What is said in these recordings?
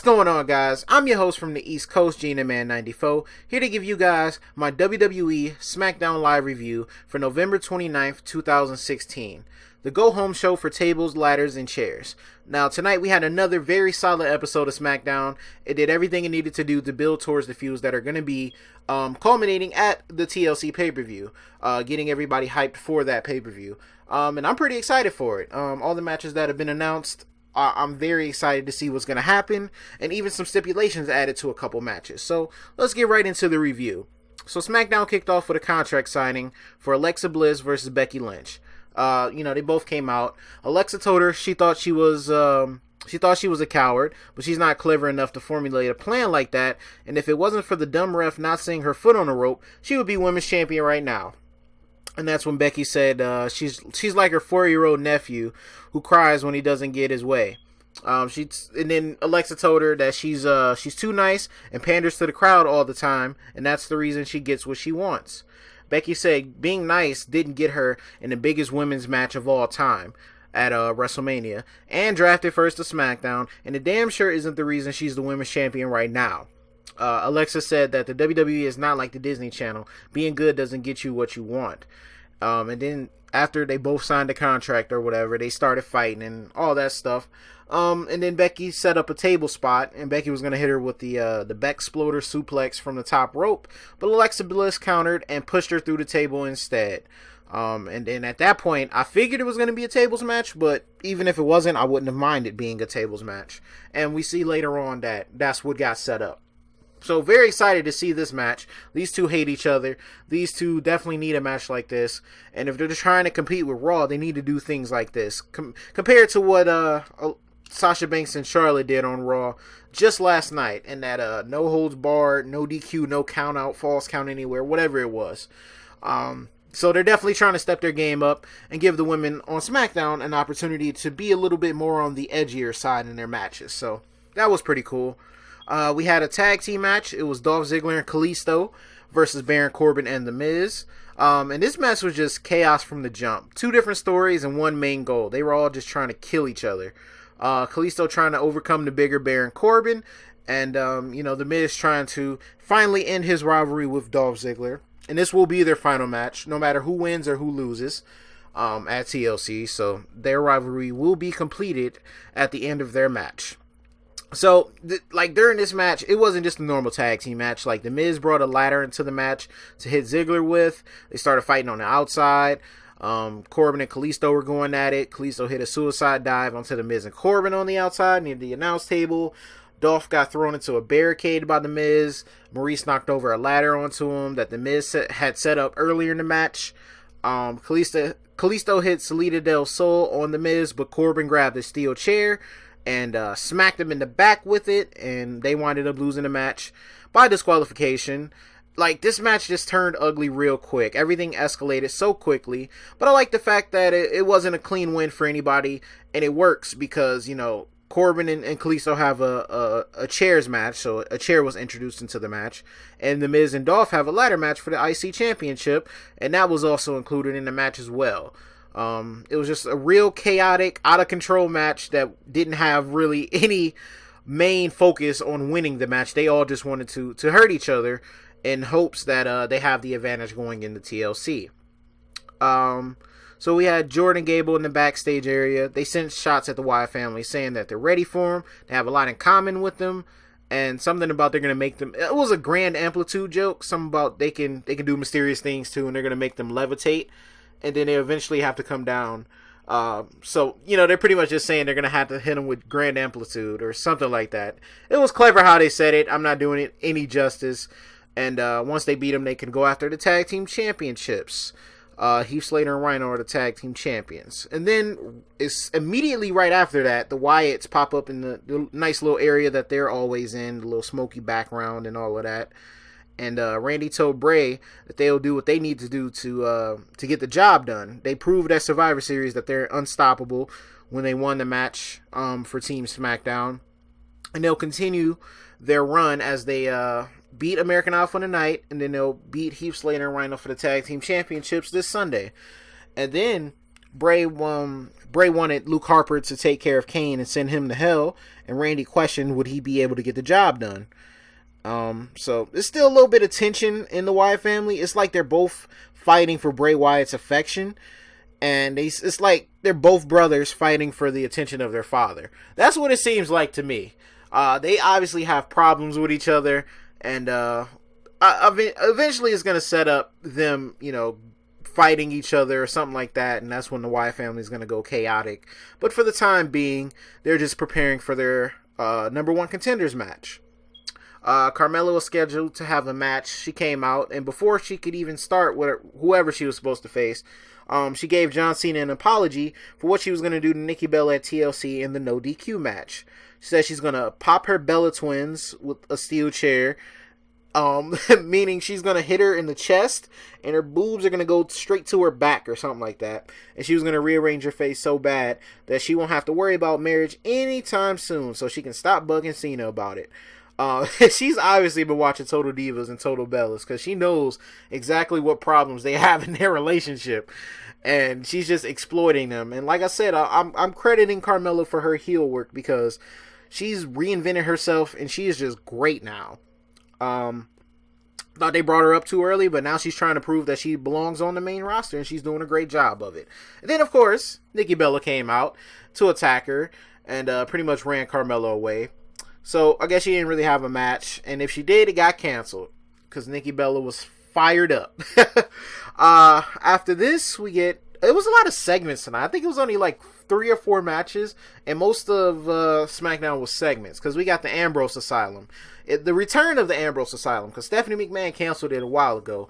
going on, guys? I'm your host from the East Coast, Gina Man 94, here to give you guys my WWE Smackdown live review for November 29th, 2016. The go-home show for tables, ladders, and chairs. Now, tonight we had another very solid episode of SmackDown. It did everything it needed to do to build towards the feuds that are going to be culminating at the TLC pay-per-view, getting everybody hyped for that pay-per-view. And I'm pretty excited for it. All the matches that have been announced, I'm very excited to see what's going to happen, and even some stipulations added to a couple matches. So let's get right into the review. So SmackDown kicked off with a contract signing for Alexa Bliss versus Becky Lynch. They both came out. Alexa told her she thought she was a coward, but she's not clever enough to formulate a plan like that, and if it wasn't for the dumb ref not seeing her foot on the rope, she would be women's champion right now. And that's when Becky said she's like her 4-year-old nephew who cries when he doesn't get his way. And then Alexa told her that she's too nice and panders to the crowd all the time, and that's the reason she gets what she wants. Becky said being nice didn't get her in the biggest women's match of all time at WrestleMania, and drafted first to SmackDown, and it damn sure isn't the reason she's the women's champion right now. Alexa said that the WWE is not like the Disney Channel. Being good doesn't get you what you want. And then after they both signed a contract or whatever, they started fighting and all that stuff. And then Becky set up a table spot, and Becky was going to hit her with the Beck-Sploder suplex from the top rope, but Alexa Bliss countered and pushed her through the table instead. And then at that point, I figured it was going to be a tables match, but even if it wasn't, I wouldn't have minded being a tables match. And we see later on that that's what got set up. So very excited to see this match. These two hate each other. These two definitely need a match like this. And if they're just trying to compete with Raw, they need to do things like this. Compared to what Sasha Banks and Charlotte did on Raw just last night. And that no holds barred, no DQ, no count out, false count anywhere, whatever it was. So they're definitely trying to step their game up and give the women on SmackDown an opportunity to be a little bit more on the edgier side in their matches. So that was pretty cool. We had a tag team match. It was Dolph Ziggler and Kalisto versus Baron Corbin and The Miz. And this match was just chaos from the jump. Two different stories and one main goal. They were all just trying to kill each other. Kalisto trying to overcome the bigger Baron Corbin. And, The Miz trying to finally end his rivalry with Dolph Ziggler. And this will be their final match, no matter who wins or who loses at TLC. So their rivalry will be completed at the end of their match. So, during this match, it wasn't just a normal tag team match. The Miz brought a ladder into the match to hit Ziggler with. They started fighting on the outside. Corbin and Kalisto were going at it. Kalisto hit a suicide dive onto the Miz and Corbin on the outside near the announce table. Dolph got thrown into a barricade by the Miz. Maurice knocked over a ladder onto him that the Miz had set up earlier in the match. Kalisto hit Salida del Sol on the Miz, but Corbin grabbed a steel chair and smacked him in the back with it, and they winded up losing the match by disqualification. This match just turned ugly real quick. Everything escalated so quickly, but I like the fact that it wasn't a clean win for anybody, and it works because, Corbin and Kalisto have a chairs match, so a chair was introduced into the match, and The Miz and Dolph have a ladder match for the IC Championship, and that was also included in the match as well. It was just a real chaotic, out of control match that didn't have really any main focus on winning the match. They all just wanted to hurt each other in hopes that they have the advantage going into TLC. So we had Jordan Gable in the backstage area. They sent shots at the Wyatt family saying that they're ready for him. They have a lot in common with them. And something about they're going to make them... It was a grand amplitude joke. Something about they can do mysterious things too, and they're going to make them levitate. And then they eventually have to come down. So, they're pretty much just saying they're going to have to hit them with grand amplitude or something like that. It was clever how they said it. I'm not doing it any justice. And once they beat them, they can go after the tag team championships. Heath Slater and Rhino are the tag team champions. And then it's immediately right after that, the Wyatts pop up in the nice little area that they're always in, the little smoky background and all of that. And Randy told Bray that they'll do what they need to do to get the job done. They proved at Survivor Series that they're unstoppable when they won the match for Team SmackDown. And they'll continue their run as they beat American Alpha tonight, and then they'll beat Heath Slater and Rhino for the Tag Team Championships this Sunday. And then Bray Bray wanted Luke Harper to take care of Kane and send him to hell, and Randy questioned would he be able to get the job done. So there's still a little bit of tension in the Wyatt family. It's like they're both fighting for Bray Wyatt's affection, and it's like they're both brothers fighting for the attention of their father. That's what it seems like to me. They obviously have problems with each other, and eventually it's going to set up them, fighting each other or something like that, and that's when the Wyatt family is going to go chaotic. But for the time being, they're just preparing for their number one contenders match. Carmella was scheduled to have a match. She came out, and before she could even start with whoever she was supposed to face, she gave John Cena an apology for what she was going to do to Nikki Bella at TLC in the no DQ match. She said she's going to pop her Bella twins with a steel chair, meaning she's going to hit her in the chest, and her boobs are going to go straight to her back or something like that. And she was going to rearrange her face so bad that she won't have to worry about marriage anytime soon, so she can stop bugging Cena about it. She's obviously been watching Total Divas and Total Bellas because she knows exactly what problems they have in their relationship, and she's just exploiting them. And like I said, I'm crediting Carmella for her heel work because she's reinvented herself and she is just great now. Thought they brought her up too early, but now she's trying to prove that she belongs on the main roster, and she's doing a great job of it. And then, of course, Nikki Bella came out to attack her and pretty much ran Carmella away. So I guess she didn't really have a match, and if she did, it got canceled because Nikki Bella was fired up. After this, it was a lot of segments tonight. I think it was only like 3 or 4 matches, and most of SmackDown was segments because we got the Ambrose Asylum, the return of the Ambrose Asylum, because Stephanie McMahon canceled it a while ago,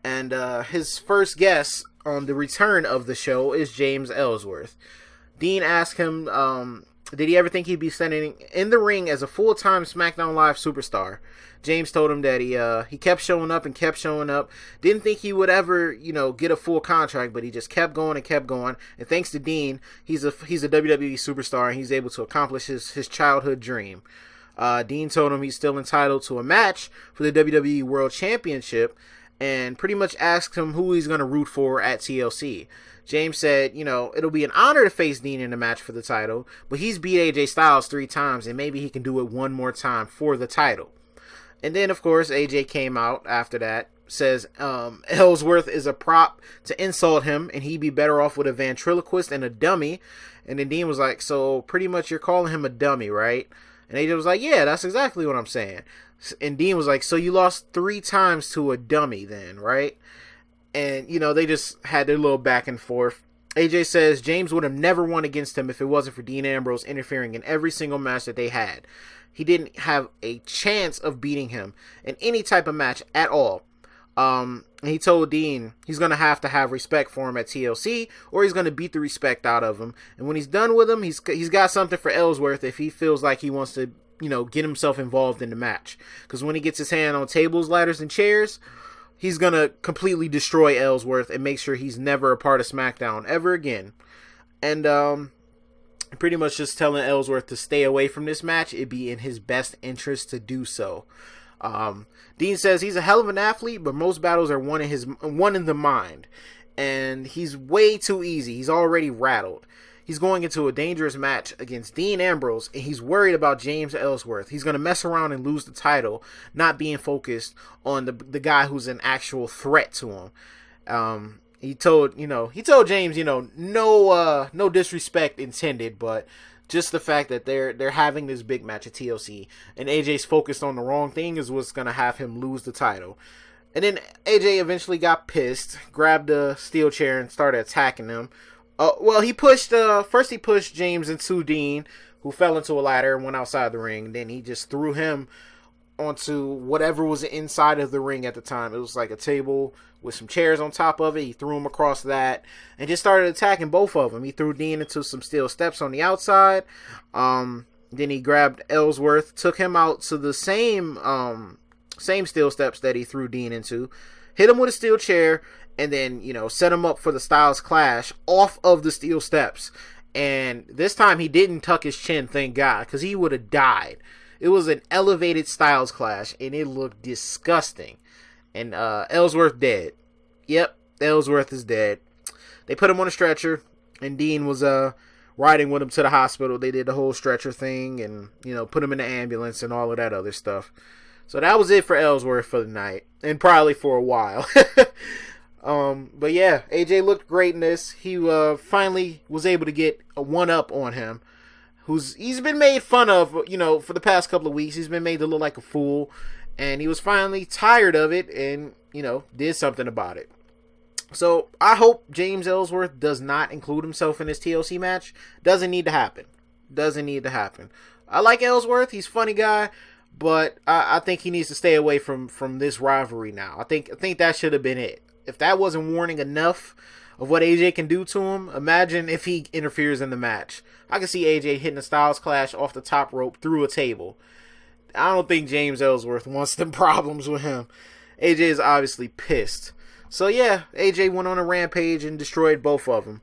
and his first guest on the return of the show is James Ellsworth. Dean asked him, did he ever think he'd be standing in the ring as a full-time SmackDown Live superstar? James told him that he kept showing up and kept showing up. Didn't think he would ever, get a full contract, but he just kept going and kept going. And thanks to Dean, he's a WWE superstar, and he's able to accomplish his childhood dream. Dean told him he's still entitled to a match for the WWE World Championship, and pretty much asked him who he's going to root for at TLC. James said, it'll be an honor to face Dean in a match for the title, but he's beat AJ Styles 3 times, and maybe he can do it one more time for the title. And then, of course, AJ came out after that, says Ellsworth is a prop to insult him, and he'd be better off with a ventriloquist and a dummy. And then Dean was like, so pretty much you're calling him a dummy, right? And AJ was like, yeah, that's exactly what I'm saying. And Dean was like, so you lost 3 times to a dummy then, right? And, they just had their little back and forth. AJ says James would have never won against him if it wasn't for Dean Ambrose interfering in every single match that they had. He didn't have a chance of beating him in any type of match at all. He told Dean he's going to have respect for him at TLC, or he's going to beat the respect out of him. And when he's done with him, he's got something for Ellsworth if he feels like he wants to, get himself involved in the match. Because when he gets his hand on tables, ladders, and chairs, he's going to completely destroy Ellsworth and make sure he's never a part of SmackDown ever again. And pretty much just telling Ellsworth to stay away from this match. It'd be in his best interest to do so. Dean says he's a hell of an athlete, but most battles are won in the mind. And he's way too easy. He's already rattled. He's going into a dangerous match against Dean Ambrose, and he's worried about James Ellsworth. He's going to mess around and lose the title, not being focused on the guy who's an actual threat to him. He told James, no disrespect intended, but just the fact that they're having this big match at TLC, and AJ's focused on the wrong thing is what's going to have him lose the title. And then AJ eventually got pissed, grabbed a steel chair, and started attacking him. He pushed James into Dean, who fell into a ladder and went outside the ring. Then he just threw him onto whatever was inside of the ring at the time. It was like a table with some chairs on top of it. He threw him across that and just started attacking both of them. He threw Dean into some steel steps on the outside. Then he grabbed Ellsworth, took him out to the same steel steps that he threw Dean into, hit him with a steel chair, and then, set him up for the Styles Clash off of the steel steps. And this time he didn't tuck his chin, thank God, because he would have died. It was an elevated Styles Clash, and it looked disgusting. And Ellsworth dead. Yep, Ellsworth is dead. They put him on a stretcher. and Dean was riding with him to the hospital. They did the whole stretcher thing and, put him in the ambulance and all of that other stuff. So that was it for Ellsworth for the night, and probably for a while. But yeah, AJ looked great in this. He finally was able to get a one-up on him. He's been made fun of, for the past couple of weeks. He's been made to look like a fool, and he was finally tired of it and, did something about it. So I hope James Ellsworth does not include himself in this TLC match. Doesn't need to happen. I like Ellsworth. He's a funny guy, but I think he needs to stay away from this rivalry now. I think that should have been it. If that wasn't warning enough of what AJ can do to him, imagine if he interferes in the match. I can see AJ hitting a Styles Clash off the top rope through a table. I don't think James Ellsworth wants them problems with him. AJ is obviously pissed. So yeah, AJ went on a rampage and destroyed both of them.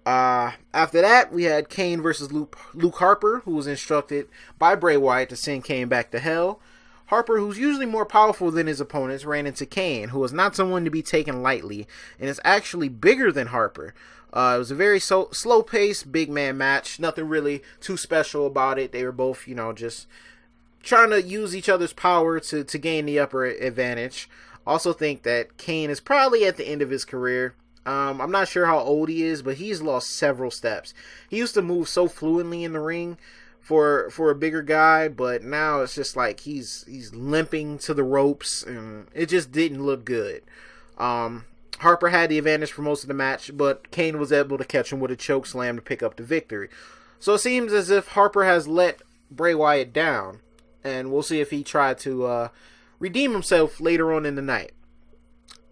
After that, we had Kane versus Luke Harper, who was instructed by Bray Wyatt to send Kane back to hell. Harper, who's usually more powerful than his opponents, ran into Kane, who is not someone to be taken lightly, and is actually bigger than Harper. It was a very slow-paced, big man match. Nothing really too special about it. They were both, just trying to use each other's power to gain the upper advantage. Also think that Kane is probably at the end of his career. I'm not sure how old he is, but he's lost several steps. He used to move so fluently in the ring for a bigger guy, but now it's just like he's limping to the ropes, and it just didn't look good. Harper had the advantage for most of the match, but Kane was able to catch him with a choke slam to pick up the victory. So it seems as if Harper has let Bray Wyatt down, and we'll see if he tried to redeem himself later on in the night.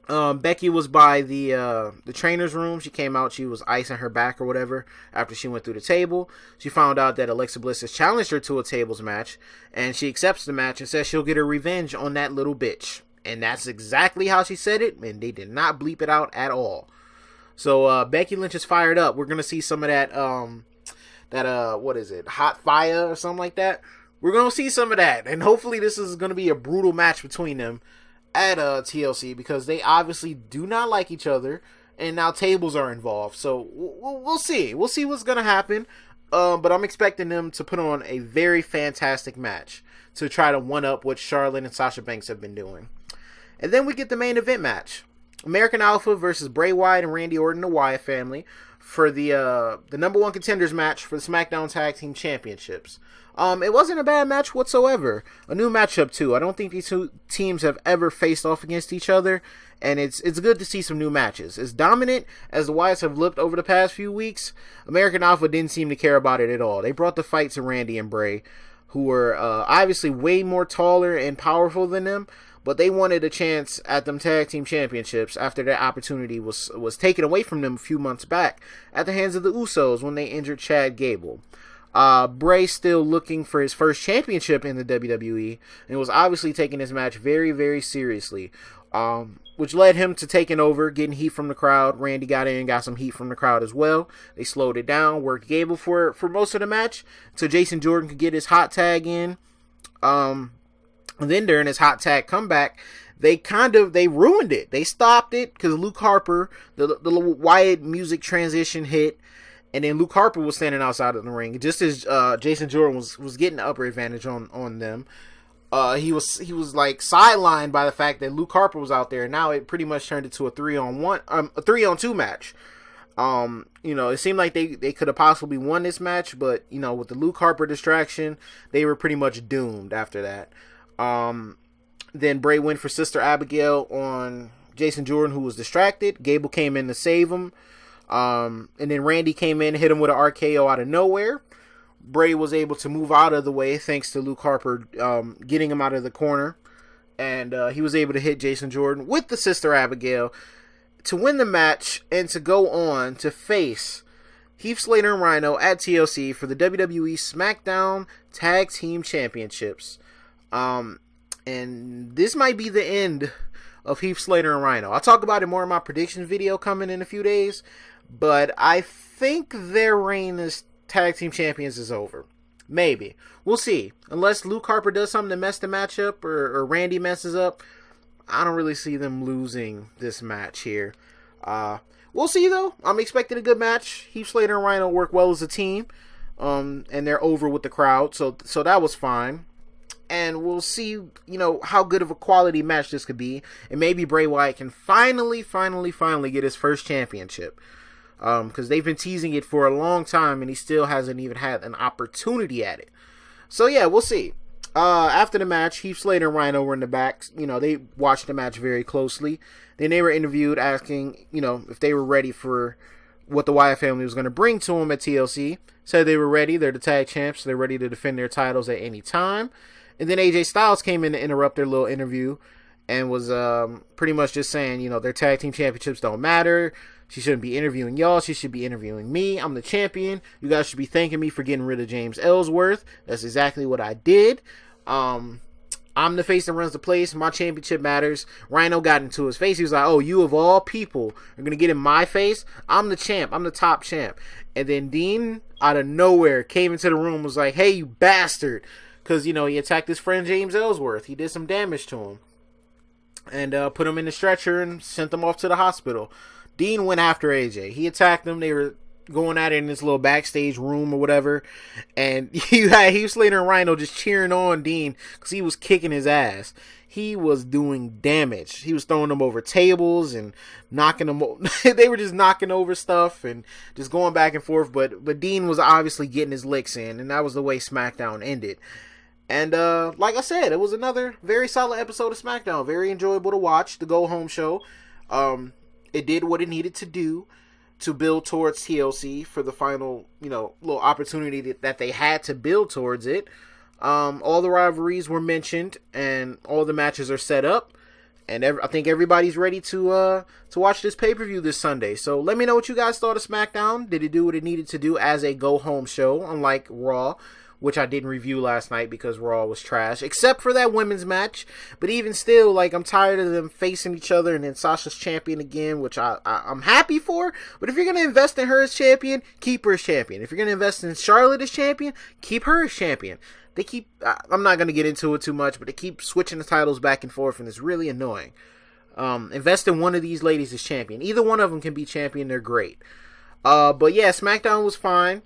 Becky was by the trainer's room. She came out. She was icing her back or whatever after she went through the table. She found out that Alexa Bliss has challenged her to a tables match, and she accepts the match and says she'll get her revenge on that little bitch. And that's exactly how she said it, and they did not bleep it out at all. So Becky Lynch is fired up. We're gonna see some of that what is it, hot fire or something like that. We're gonna see some of that, and hopefully this is gonna be a brutal match between them at TLC, because they obviously do not like each other, and now tables are involved. So we'll see. We'll see what's gonna happen. But I'm expecting them to put on a very fantastic match to try to one up what Charlotte and Sasha Banks have been doing. And then we get the main event match: American Alpha versus Bray Wyatt and Randy Orton, the Wyatt family, for the number one contenders match for the SmackDown Tag Team Championships. It wasn't a bad match whatsoever. A new matchup too. I don't think these two teams have ever faced off against each other, and it's good to see some new matches. As dominant as the Wyatts have looked over the past few weeks, American Alpha didn't seem to care about it at all. They brought the fight to Randy and Bray, who were obviously way more taller and powerful than them, but they wanted a chance at them tag team championships after that opportunity was taken away from them a few months back at the hands of the Usos when they injured Chad Gable. Bray still looking for his first championship in the WWE, and was obviously taking his match very, very seriously, which led him to taking over, getting heat from the crowd. Randy got in and got some heat from the crowd as well. They slowed it down, worked Gable for most of the match, so Jason Jordan could get his hot tag in. And then during his hot tag comeback, they ruined it. They stopped it because Luke Harper, the little Wyatt music transition hit, and then Luke Harper was standing outside of the ring, just as Jason Jordan was getting the upper advantage on them. He was like sidelined by the fact that Luke Harper was out there, and now it pretty much turned into a 3-on-2 match. It seemed like they could have possibly won this match, but with the Luke Harper distraction, they were pretty much doomed after that. Then Bray went for Sister Abigail on Jason Jordan, who was distracted. Gable came in to save him. And then Randy came in and hit him with an RKO out of nowhere. Bray was able to move out of the way thanks to Luke Harper getting him out of the corner. And he was able to hit Jason Jordan with the Sister Abigail to win the match and to go on to face Heath Slater and Rhino at TLC for the WWE Smackdown Tag Team Championships. And this might be the end of Heath Slater and Rhino. I'll talk about it more in my prediction video coming in a few days, but I think their reign as tag team champions is over. Maybe. We'll see. Unless Luke Harper does something to mess the match up, or Randy messes up, I don't really see them losing this match here. we'll see though. I'm expecting a good match. Heath Slater and Rhino work well as a team, and they're over with the crowd, so that was fine. And we'll see, how good of a quality match this could be, and maybe Bray Wyatt can finally get his first championship, because they've been teasing it for a long time, and he still hasn't even had an opportunity at it. So yeah, we'll see. After the match, Heath Slater and Rhino were in the back. They watched the match very closely. Then they were interviewed asking, if they were ready for what the Wyatt family was going to bring to them at TLC. Said they were ready. They're the tag champs. So they're ready to defend their titles at any time. And then AJ Styles came in to interrupt their little interview and was pretty much just saying, their tag team championships don't matter. She shouldn't be interviewing y'all. She should be interviewing me. I'm the champion. You guys should be thanking me for getting rid of James Ellsworth. That's exactly what I did. I'm the face that runs the place. My championship matters. Rhino got into his face. He was like, oh, you of all people are going to get in my face? I'm the champ. I'm the top champ. And then Dean, out of nowhere, came into the room and was like, hey, you bastard. Because, he attacked his friend James Ellsworth. He did some damage to him. And put him in the stretcher and sent him off to the hospital. Dean went after AJ. He attacked him. They were going at it in this little backstage room or whatever. And you had Heath Slater and Rhino just cheering on Dean because he was kicking his ass. He was doing damage. He was throwing them over tables and knocking them. They were just knocking over stuff and just going back and forth. But Dean was obviously getting his licks in, and that was the way SmackDown ended. And like I said, it was another very solid episode of SmackDown. Very enjoyable to watch. The go home show. It did what it needed to do to build towards TLC for the final, little opportunity that they had to build towards it. All the rivalries were mentioned, and all the matches are set up. And I think everybody's ready to watch this pay-per-view this Sunday. So let me know what you guys thought of SmackDown. Did it do what it needed to do as a go-home show, unlike Raw, which I didn't review last night because Raw was trash, except for that women's match. But even still, I'm tired of them facing each other, and then Sasha's champion again, which I'm happy for. But if you're going to invest in her as champion, keep her as champion. If you're going to invest in Charlotte as champion, keep her as champion. They keep, I'm not going to get into it too much, but they keep switching the titles back and forth, and it's really annoying. Invest in one of these ladies as champion. Either one of them can be champion. They're great. But yeah, SmackDown was fine.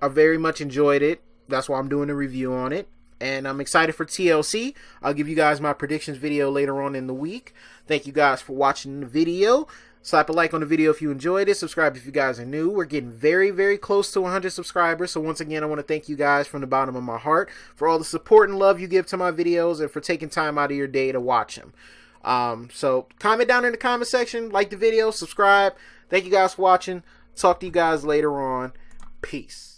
I very much enjoyed it. That's why I'm doing a review on it. And I'm excited for TLC. I'll give you guys my predictions video later on in the week. Thank you guys for watching the video. Slap a like on the video if you enjoyed it. Subscribe if you guys are new. We're getting very, very close to 100 subscribers. So once again, I want to thank you guys from the bottom of my heart for all the support and love you give to my videos and for taking time out of your day to watch them. So comment down in the comment section, like the video, subscribe. Thank you guys for watching. Talk to you guys later on. Peace.